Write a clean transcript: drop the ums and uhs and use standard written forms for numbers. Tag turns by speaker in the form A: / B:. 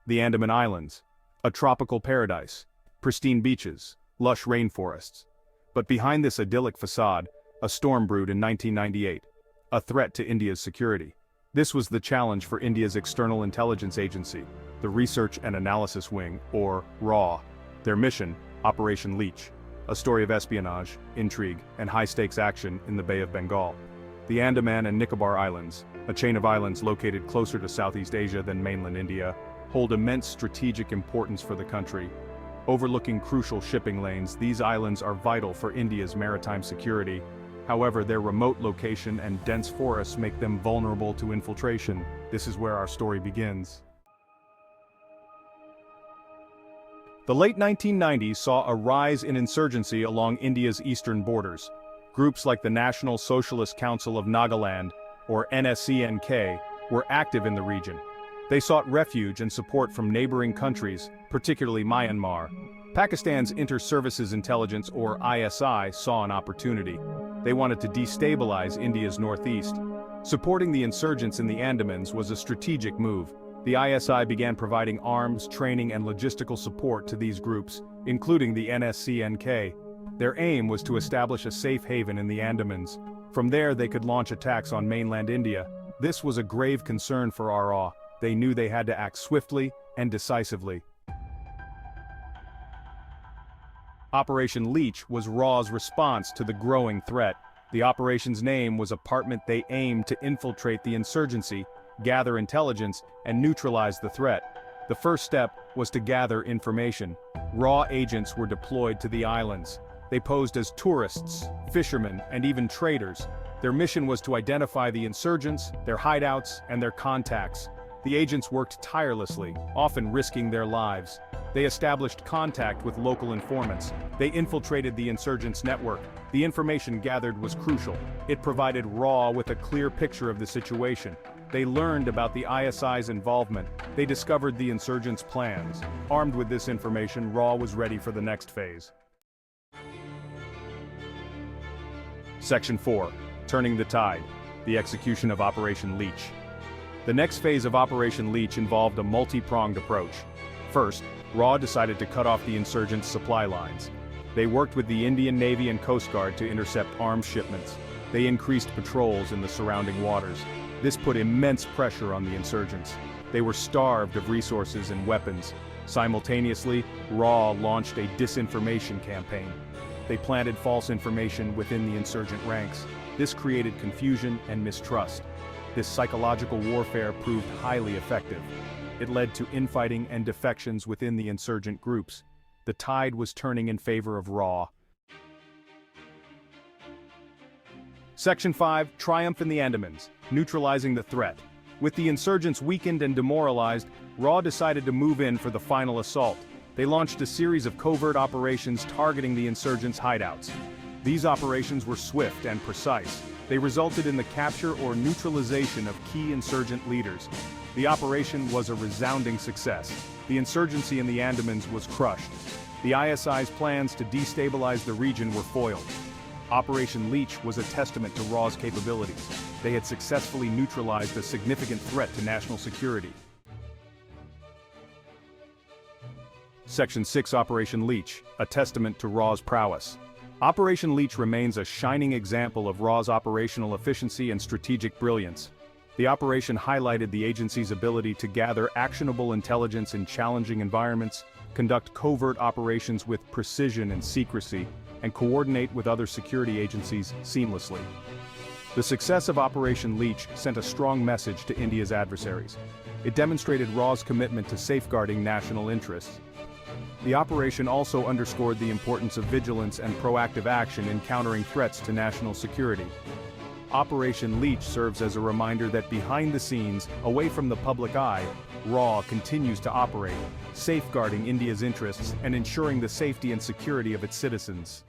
A: The Andaman Islands, a tropical paradise, pristine beaches, lush rainforests. But behind this idyllic facade, a storm brewed in 1998, a threat to India's security. This was the challenge for India's External Intelligence Agency, the Research and Analysis Wing, or RAW. Their mission, Operation Leech, a story of espionage, intrigue, and high-stakes action in the Bay of Bengal. The Andaman and Nicobar Islands, a chain of islands located closer to Southeast Asia than mainland India, hold immense strategic importance for the country. Overlooking crucial shipping lanes, these islands are vital for India's maritime security. However, their remote location and dense forests make them vulnerable to infiltration. This is where our story begins. The late 1990s saw a rise in insurgency along India's eastern borders. Groups like the National Socialist Council of Nagaland, or NSCNK, were active in the region. They sought refuge and support from neighboring countries, particularly Myanmar. Pakistan's Inter-Services Intelligence, or ISI, saw an opportunity. They wanted to destabilize India's northeast. Supporting the insurgents in the Andamans was a strategic move. The ISI began providing arms, training, and logistical support to these groups, including the NSCNK. Their aim was to establish a safe haven in the Andamans. From there, they could launch attacks on mainland India. This was a grave concern for RA. They knew they had to act swiftly and decisively. Operation Leech was RA's response to the growing threat. The operation's name was Apartment. They aimed to infiltrate the insurgency, gather intelligence, and neutralize the threat. The first step was to gather information. RA agents were deployed to the islands. They posed as tourists, fishermen, and even traders. Their mission was to identify the insurgents, their hideouts, and their contacts. The agents worked tirelessly, often risking their lives. They established contact with local informants. They infiltrated the insurgents' network. The information gathered was crucial. It provided RA with a clear picture of the situation. They learned about the ISI's involvement. They discovered the insurgents' plans. Armed with this information, RA was ready for the next phase. Section 4. Turning the Tide. The execution of Operation Leech. The next phase of Operation Leech involved a multi-pronged approach. First, RA decided to cut off the insurgents' supply lines. They worked with the Indian Navy and Coast Guard to intercept arms shipments. They increased patrols in the surrounding waters. This put immense pressure on the insurgents. They were starved of resources and weapons. Simultaneously, RA launched a disinformation campaign. They planted false information within the insurgent ranks. This created confusion and mistrust. This psychological warfare proved highly effective. It led to infighting and defections within the insurgent groups. The tide was turning in favor of RA. Section 5. Triumph in the Andamans. Neutralizing the threat. With the insurgents weakened and demoralized, RA decided to move in for the final assault. They launched a series of covert operations targeting the insurgents' hideouts. These operations were swift and precise. They resulted in the capture or neutralization of key insurgent leaders. The operation was a resounding success. The insurgency in the Andamans was crushed. The ISI's plans to destabilize the region were foiled. Operation Leech was a testament to RA's capabilities. They had successfully neutralized a significant threat to national security. Section 6. Operation Leech, a testament to RA's prowess. Operation Leech remains a shining example of RA's operational efficiency and strategic brilliance. The operation highlighted the agency's ability to gather actionable intelligence in challenging environments, conduct covert operations with precision and secrecy, and coordinate with other security agencies seamlessly. The success of Operation Leech sent a strong message to India's adversaries. It demonstrated RA's commitment to safeguarding national interests. The operation also underscored the importance of vigilance and proactive action in countering threats to national security. Operation Leech serves as a reminder that behind the scenes, away from the public eye, RA continues to operate, safeguarding India's interests and ensuring the safety and security of its citizens.